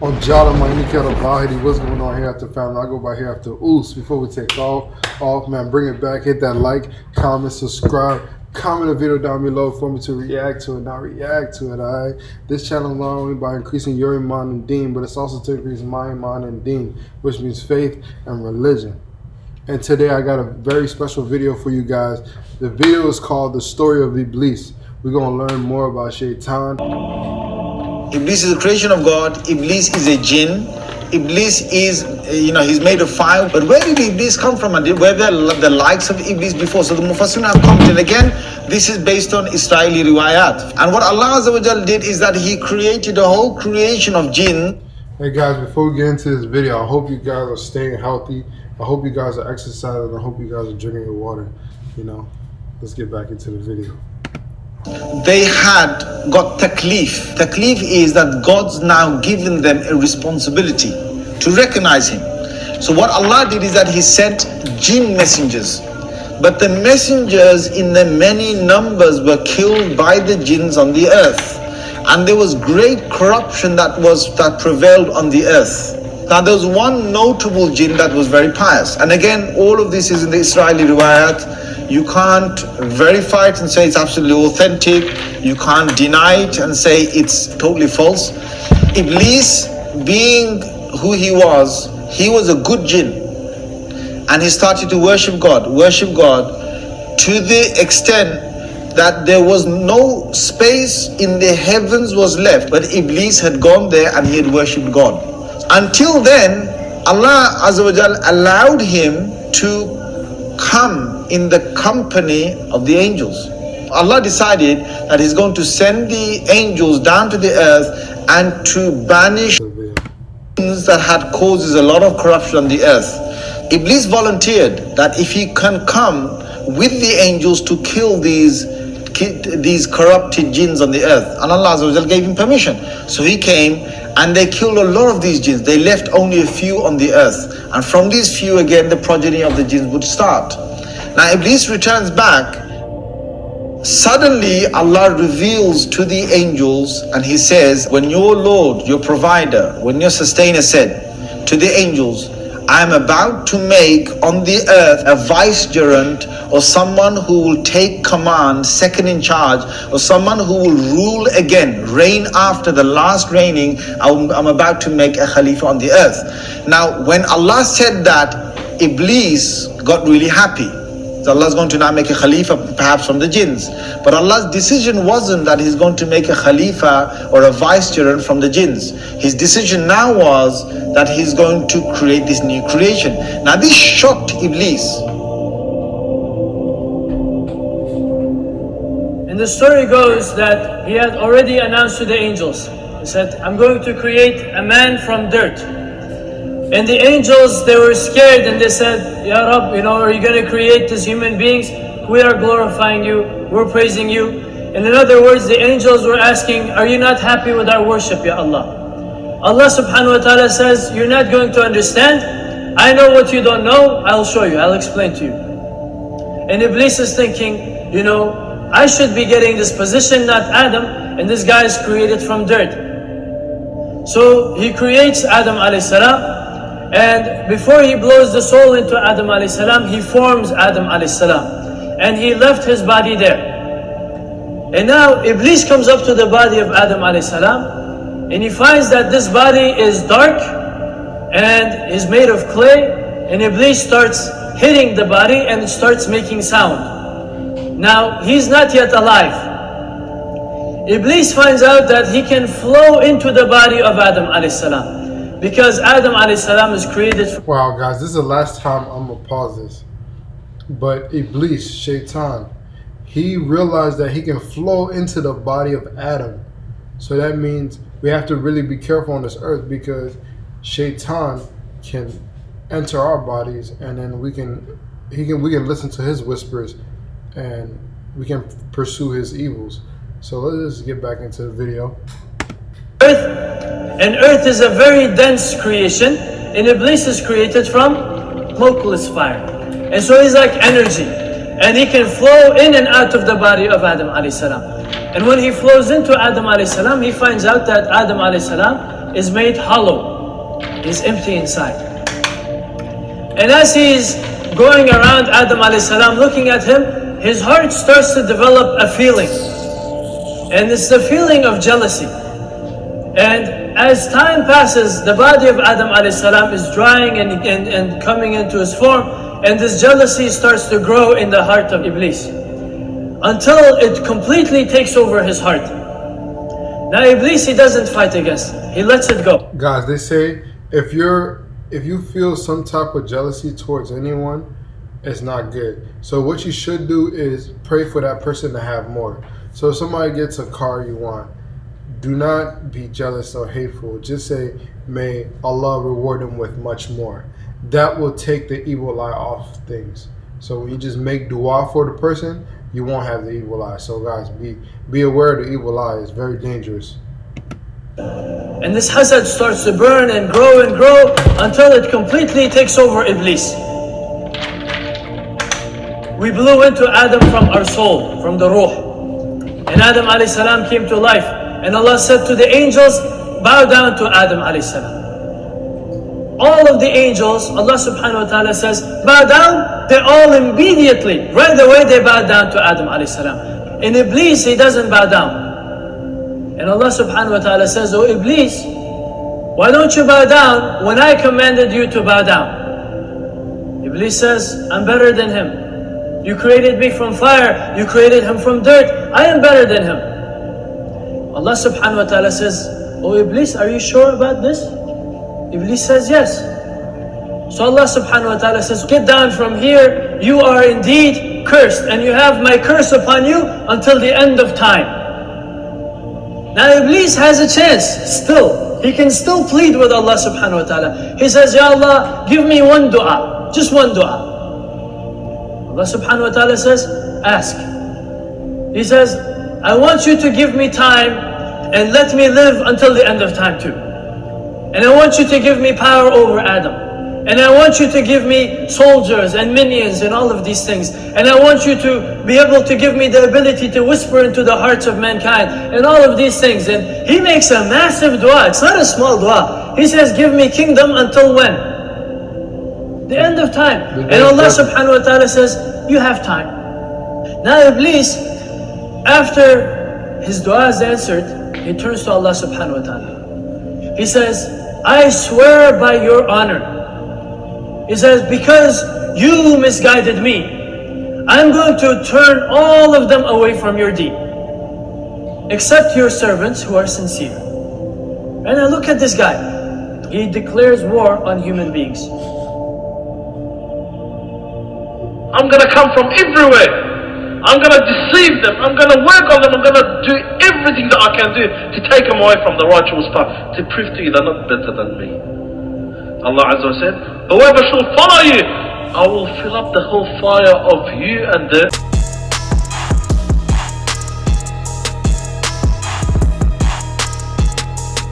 On Jala Manikata Bahidi, what's going on here after family? I go by here after Ous. Before we take off, man, bring it back. Hit that like, comment, subscribe. Comment the video down below for me to react to it, not react to it, alright? This channel is not only by increasing your Iman and Deen, but it's also to increase my Iman and Deen, which means faith and religion. And today I got a very special video for you guys. The video is called The Story of Iblis. We're going to learn more about Shaitan. Iblis is a creation of God. Iblis is a jinn. Iblis is, he's made of fire. But where did Iblis come from? And were there the likes of Iblis before? So the Mufassirun have commented. Again, this is based on Israeli riwayat. And what Allah Azza wa Jal did is that He created a whole creation of jinn. Hey guys, before we get into this video, I hope you guys are staying healthy. I hope you guys are exercising. I hope you guys are drinking your water. Let's get back into the video. They had got taklif. Taklif is that God's now given them a responsibility to recognize Him. So what Allah did is that He sent jinn messengers. But the messengers in the many numbers were killed by the jinns on the earth. And there was great corruption that prevailed on the earth. Now there was one notable jinn that was very pious. And again, all of this is in the Israeli riwayat. You can't verify it and say it's absolutely authentic. You can't deny it and say it's totally false. Iblis, being who he was a good jinn. And he started to worship God to the extent that there was no space in the heavens was left, but Iblis had gone there and he had worshipped God. Until then, Allah Azza wa Jal allowed him to come in the company of the angels. Allah decided that He's going to send the angels down to the earth and to banish things that had causes a lot of corruption on the earth. Iblis volunteered that if he can come with the angels to kill these corrupted jinns on the earth, and Allah Azza wa Jal gave him permission. So he came and they killed a lot of these jinns. They left only a few on the earth, and from these few again the progeny of the jinns would start. Now Iblis returns back. Suddenly Allah reveals to the angels and He says, when your Lord, your provider, when your sustainer said to the angels, I am about to make on the earth a vicegerent, or someone who will take command, second in charge, or someone who will rule again, reign after the last reigning. I'm about to make a Khalifa on the earth. Now when Allah said that, Iblis got really happy. So Allah is going to now make a Khalifa perhaps from the jinns. But Allah's decision wasn't that He's going to make a Khalifa or a vicegerent from the jinns. His decision now was that He's going to create this new creation. Now this shocked Iblis. And the story goes that he had already announced to the angels. He said, I'm going to create a man from dirt. And the angels, they were scared and they said, Ya Rab, are you going to create these human beings? We are glorifying you, we're praising you. And in other words, the angels were asking, are you not happy with our worship, Ya Allah? Allah subhanahu wa ta'ala says, you're not going to understand. I know what you don't know, I'll show you, I'll explain to you. And Iblis is thinking, I should be getting this position, not Adam, and this guy is created from dirt. So he creates Adam alayhi salam. And before he blows the soul into Adam alayhi salam, he forms Adam alayhi salam. And he left his body there. And now Iblis comes up to the body of Adam alayhi salam, and he finds that this body is dark and is made of clay. And Iblis starts hitting the body and it starts making sound. Now he's not yet alive. Iblis finds out that he can flow into the body of Adam alayhi salam. Because Adam alayhi salam is created. Wow guys, this is the last time I'm going to pause this. But Iblis, Shaitan, he realized that he can flow into the body of Adam. So that means we have to really be careful on this earth, because Shaitan can enter our bodies, and then we can listen to his whispers and we can pursue his evils. So let's just get back into the video. Earth is a very dense creation, and Iblis is created from smokeless fire. And so he's like energy, and he can flow in and out of the body of Adam alayhi salam. And when he flows into Adam alayhi salam, he finds out that Adam alayhi salam is made hollow. He's empty inside. And as he's going around Adam alayhi salam, looking at him, his heart starts to develop a feeling. And it's the feeling of jealousy. And as time passes, the body of Adam alayhi salam is drying and coming into his form. And this jealousy starts to grow in the heart of Iblis, until it completely takes over his heart. Now Iblis, he doesn't fight against it. He lets it go. Guys, they say if you feel some type of jealousy towards anyone, it's not good. So what you should do is pray for that person to have more. So if somebody gets a car you want, do not be jealous or hateful. Just say, may Allah reward them with much more. That will take the evil eye off things. So when you just make dua for the person, you won't have the evil eye. So guys, be aware of the evil eye. It's very dangerous. And this hasad starts to burn and grow until it completely takes over Iblis. We blew into Adam from our soul, from the ruh. And Adam alayhi salam came to life. And Allah said to the angels, bow down to Adam alayhi salam. All of the angels, Allah subhanahu wa ta'ala says, bow down. They all immediately, right away, they bow down to Adam alayhi salam. In Iblis, he doesn't bow down. And Allah subhanahu wa ta'ala says, oh Iblis, why don't you bow down when I commanded you to bow down? Iblis says, I'm better than him. You created me from fire, you created him from dirt, I am better than him. Allah subhanahu wa ta'ala says, oh Iblis, are you sure about this? Iblis says yes. So Allah subhanahu wa ta'ala says, get down from here, you are indeed cursed, and you have my curse upon you until the end of time. Now Iblis has a chance still. He can still plead with Allah subhanahu wa ta'ala. He says, Ya Allah, give me one dua, just one dua. Allah subhanahu wa ta'ala says, ask. He says, I want you to give me time and let me live until the end of time too. And I want you to give me power over Adam. And I want you to give me soldiers and minions and all of these things. And I want you to be able to give me the ability to whisper into the hearts of mankind and all of these things. And he makes a massive dua. It's not a small dua. He says, give me kingdom until when? The end of time. And Allah subhanahu wa ta'ala says, you have time. Now Iblis, after his dua is answered, he turns to Allah subhanahu wa ta'ala. He says, I swear by your honor. He says, because you misguided me, I'm going to turn all of them away from your deen, except your servants who are sincere. And now look at this guy. He declares war on human beings. I'm going to come from everywhere. I'm going to deceive them. I'm going to work on them. I'm going to do everything that I can do to take them away from the righteous path, to prove to you they're not better than me. Allah Azza wa said, whoever shall follow you, I will fill up the whole fire of you and them.